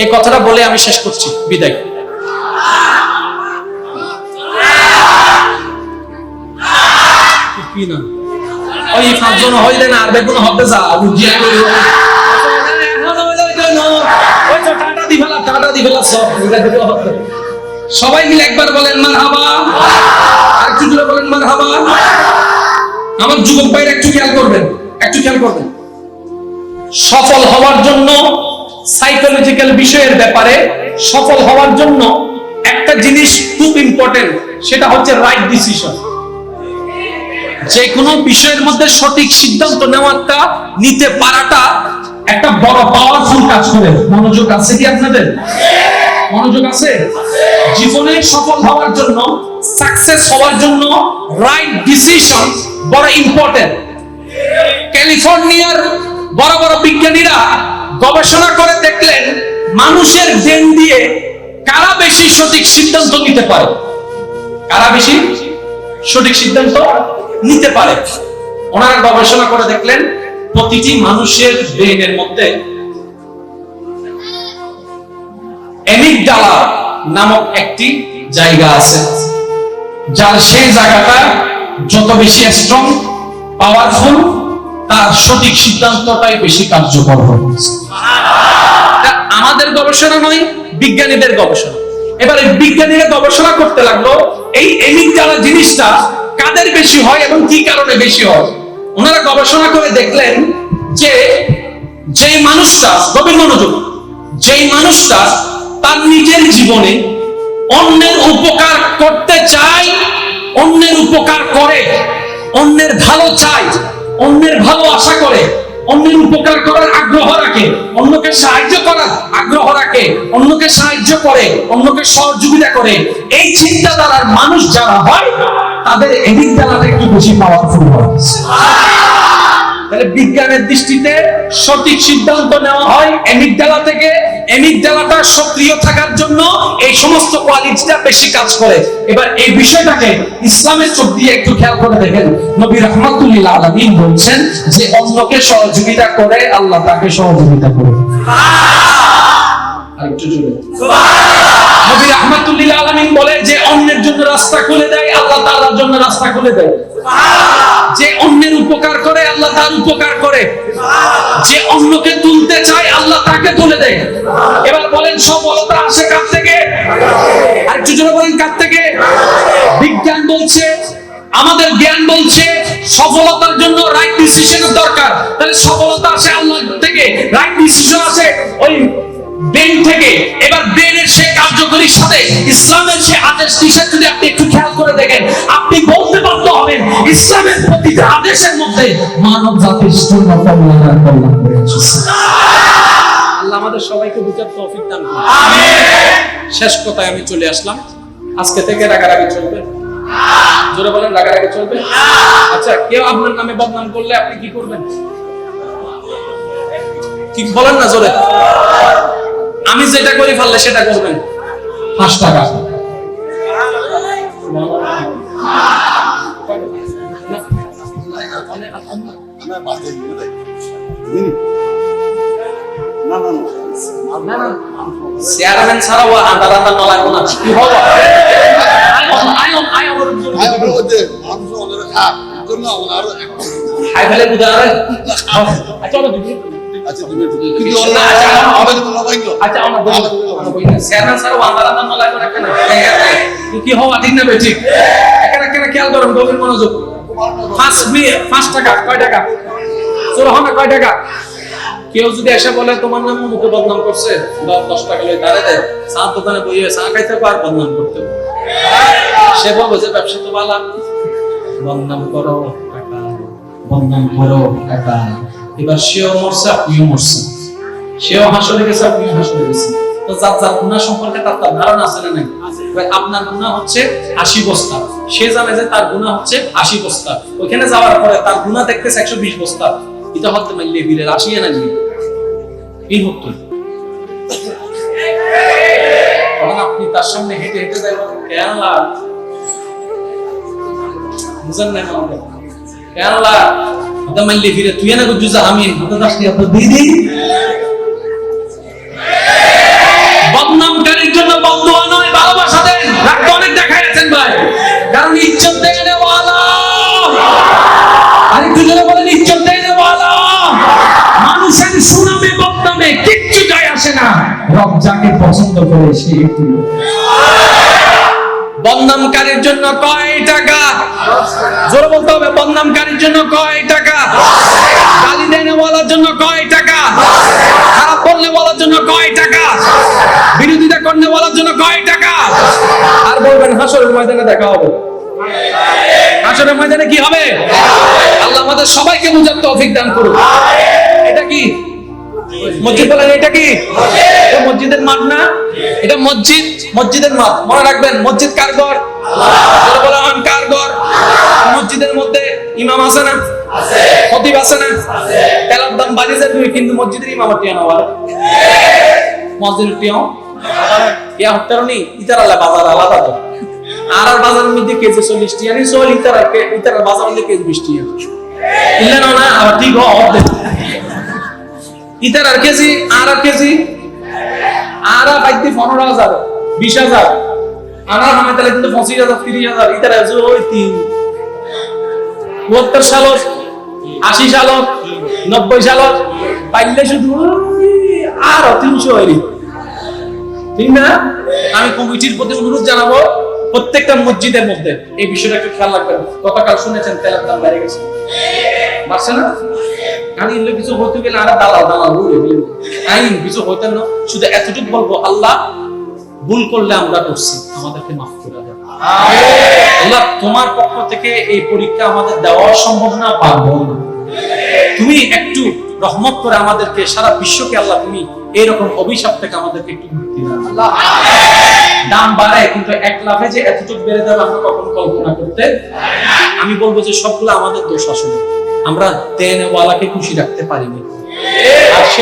এই কথাটা বলে আমি শেষ করছি, বিদায়। কি না ওই 5 জন হইলে না আর বেগুন হবে যা বুঝিয়া কই ওই তো টাটা দি ফেলা সব সবাই মিলে একবার বলেন মারহাবা, আর একটু জোরে বলেন মারহাবা। আমার যুবক ভাইরা একটু খেয়াল করবেন, একটু খেয়াল করবেন। সফল হওয়ার জন্য সাইকোলজিক্যাল বিষয়ের ব্যাপারে সফল হওয়ার জন্য একটা জিনিস খুব ইম্পর্টেন্ট, সেটা হচ্ছে রাইট ডিসিশন। যে কোনো বিষয়ের মধ্যে সঠিক সিদ্ধান্ত নেওয়াটা, নিতে পারাটা একটা বড় পাওয়ারফুল কাজ করে। মনোযোগ আছে কি আপনাদের? মনোযোগ আছে? জীবনে সফল হওয়ার জন্য, সাকসেস হওয়ার জন্য রাইট ডিসিশন বড় ইম্পর্টেন্ট। ক্যালিফোর্নিয়ার বড় বড় বিজ্ঞানীরা গবেষণা করে দেখলেন মানুষের ব্রেন দিয়ে কারা বেশি সঠিক সিদ্ধান্ত নিতে পারে, কারা বেশি সঠিক সিদ্ধান্ত নিতে পারে। ওনারা গবেষণা করে দেখলেন প্রতিটি মানুষের ব্রেনের মধ্যে অ্যামিগডালা নামক একটি জায়গা আছে, যার সেই জায়গাটা যত বেশি স্ট্রং, পাওয়ারফুল, তার সঠিক সিদ্ধান্তটাই বেশি কার্যকর হবে। আমাদের গবেষণা নয়, বিজ্ঞানীদের গবেষণা। এবারে বিজ্ঞানীরা গবেষণা করতে লাগলো এই অ্যামিগডালা জিনিসটা কাদের বেশি হয় এবং কি কারণে বেশি হয়। ওনারা গবেষণা করে দেখলেন যে যেই মানুষটা, গভীর মনোযোগ, যেই মানুষটা তার নিজের জীবনে অন্যের উপকার করতে চায়, অন্যের উপকার করে, অন্যের ভালো চায়, অন্যের ভালো আশা করে, অন্যের উপকার করার আগ্রহ রাখে, অন্যকে সাহায্য করার আগ্রহ রাখে, অন্যকে সাহায্য করে, অন্যকে সহযোগিতা করে, এই চিন্তাধারার মানুষ যারা হয় তাদের অ্যামিগডালাটা একটু বেশি পাওয়ারফুল হয়। তাহলে বিজ্ঞানের দৃষ্টিতে সঠিক সিদ্ধান্ত নেওয়া হয় অ্যামিগডালা থেকে। অ্যামিগডালাটা সক্রিয় থাকার জন্য এই সমস্ত কোয়ালিটিটা বেশি কাজ করে। এবার এই বিষয়টাকে ইসলামের চোখ দিয়ে একটু খেয়াল করে দেখেন। নবী রাহমাতুল্লিল আলামিন বলছেন যে অন্যকে সহযোগিতা করে আল্লাহ তাকে সহযোগিতা করে। আরেকটু জোরে সুবহানাল্লাহ। নবী রাহমাতুল্লিল আলামিন বলে যে অন্যের জন্য রাস্তা খুলে দেয় আল্লাহ তাআলার জন্য রাস্তা খুলে দেয়। যে অন্যের উপকার করে আল্লাহ তার উপকার করে। যে অন্যকে তুলতে চায় আল্লাহ তাকে তুলে দেয়। এবার বলেন সফলতা আসে কার থেকে? আর একটু জোরে বলেন কার থেকে? বিজ্ঞান বলছে, আমাদের জ্ঞান বলছে সফলতার জন্য রাইট ডিসিশনের দরকার। তাহলে সফলতা আসে আল্লাহ থেকে, রাইট ডিসিশন আসে ওই ব্রেন থেকে। এবার ব্রেনের সেই কার্যকরীর সাথে ইসলামের সেই আদেশ নিষেধ যদি আপনি একটু খেয়াল করে দেখেন, আপনি বলতে বাধ্য হবেন ইসলামের প্রতিটা আদেশের মধ্যে মানব জাতির জন্য কল্যাণ আর কল্যাণ করেছে। আল্লাহ আমাদের সবাইকে বুঝার তৌফিক দান করুন। আমিন। শেষ কথায় আমি চলে আসলাম। আজকে থেকে রাগারাগি চলবে? জোরে বলেন, রাগারাগি চলবে? আচ্ছা, কেউ আপনার নামে বদনাম করলে আপনি কি করবেন? কি বলেন না জোরে? আমি যেটা করি ফেললে সেটা করবেন 5 টাকা। চেয়ারম্যান ছাড়াও আন্দার আন্দার না লাগবো না। কি হবে? হাই ফেলে বুঝা যাবে। আচ্ছা কি হওয়া ঠিক না ঠিক? এখানে খেয়াল করুন, গভীর মনোযোগ। 5 টাকা কয় টাকা? কয় টাকা? কেউ যদি এসে বলে তোমার নাম মুখে বদনাম করছে, 10 টাকা লই দাঁড়ে দেয়, চা দোকানে বইয়ে চা খাইতে আর বদনাম করতে, সে বলবে যে ব্যবসা তো ভালো, বদনাম করো টাকা, বদনাম করো টাকা। এবার সেও মরছে, আপনিও মরছেন। সেও হাসরে গেছে, আপনিও হাসরে গেছেন। তো যার যার গুনাহ সম্পর্কে তার ধারণা আছে না নাই? আপনার গুনাহ হচ্ছে 80 বস্তা, সে জানে যে তার গুনাহ হচ্ছে 80 বস্তা। ওখানে যাওয়ার পরে তার গুনাহ দেখতেছে 120 বস্তা। এটা হতে মাইলে বীরের 80 এনে নিবি এই হতো। তখন আপনি তার সামনে হেঁটে হেঁটে যাবেন, কেনলা বুঝেন না আমাকে, কেনলা হতে মাইলে ফিরে তুই না গুজু যা আমি হতে দাসনি আপনার দিদি। বদনামকারীর জন্য বদদুয়া নয়, ভালোবাসা দেন। রাগ অনেক দেখাই আছেন ভাই, কারণ ইজ্জত দেনে ওয়ালা। আরেকটু জোরে বলেন, ইজ্জত দেনে ওয়ালা। মানুষের সুনামে বদনামে কিচ্ছু যায় আসে না, রব যাকে পছন্দ করে সে একটু। বদনামকারীর জন্য কয় টাকা? জোরে বলতে হবে। বদনামকারীর জন্য কয় টাকা? গালি দেনে ওয়ালার জন্য কয় টাকা? খারাপ বললে বলার জন্য কয় টাকা? বিরোধিতা করলে বলার জন্য কয় টাকা? আর বলবেন হাসরের ময়দানে দেখা হবে। হাসরের ময়দানে কি হবে? আল্লাহ আমাদের সবাইকে বুঝার তৌফিক দান করুন। এটা কি মসজিদ? বলেন এটা কি? এটা মসজিদের মাঠ না, এটা মসজিদ, মসজিদের মাঠ। মনে রাখবেন, মসজিদ কার ঘর? আল্লাহ। বলেন কার ঘর? মসজিদের মধ্যে ইমাম আছে না? আছে। খতিব আছে না? আছে। তেলার দাম বাড়ি যায় কিন্তু মসজিদের ইমামতি আনা হয়। মসজিদের টিও ইয়া হত্যারনি ইতার আলাদা বাজার আলাদা তো। আর বাজারের মধ্যে কেজি 40 টাকা নি, 40 ইতার বাজারের মধ্যে কেজি 20 টাকা। ইল্লা না আবার ঠিক হবে। ইতার আর কেজি আর কেজি আর বাইতে 15,000 20,000 আনা হামে তাহলে কিন্তু 25,000 30,000 ইতার আছে ওই 72 সাল 80 সাল 90 সাল পাইলে শুধু আর 300 হইরি। ঠিক না? আমি কমিটির প্রতি অনুরোধ জানাবো, প্রত্যেকটা মসজিদের মধ্যে এই বিষয়টা একটু খেয়াল রাখবেন। গতকাল শুনেছেন তেলের দাম বেড়ে গেছে, বাড়ছে না? আমি এগুলো কিছু হতে গেলে আর দালাল উড়ে গেলে আইন কিছু হতেন না। শুধু এতটুকু বলবো, আল্লাহ ভুল করলে আমরা করছি, আমাদেরকে মাফ করে দেন। আল্লাহ তোমার পক্ষ থেকে এই পরীক্ষা আমাদের দেওয়া সম্ভব না, পারবো না। তুমি একটু রহমত করে আমাদেরকে, সারা বিশ্বকে আল্লাহ তুমি এইরকম অভিশাপ থেকে আমাদেরকে একটু মুক্তি দাও। আল্লাহ দাম বাড়ে কিন্তু এক লাফে যে এতটুকু বেড়ে যাবে আমরা কখনো কল্পনা করতে। আমি বলবো যে সবগুলো আমাদের দোষ, আসলে আমরা দেনওয়ালাকে খুশি রাখতে পারিনি। আর সে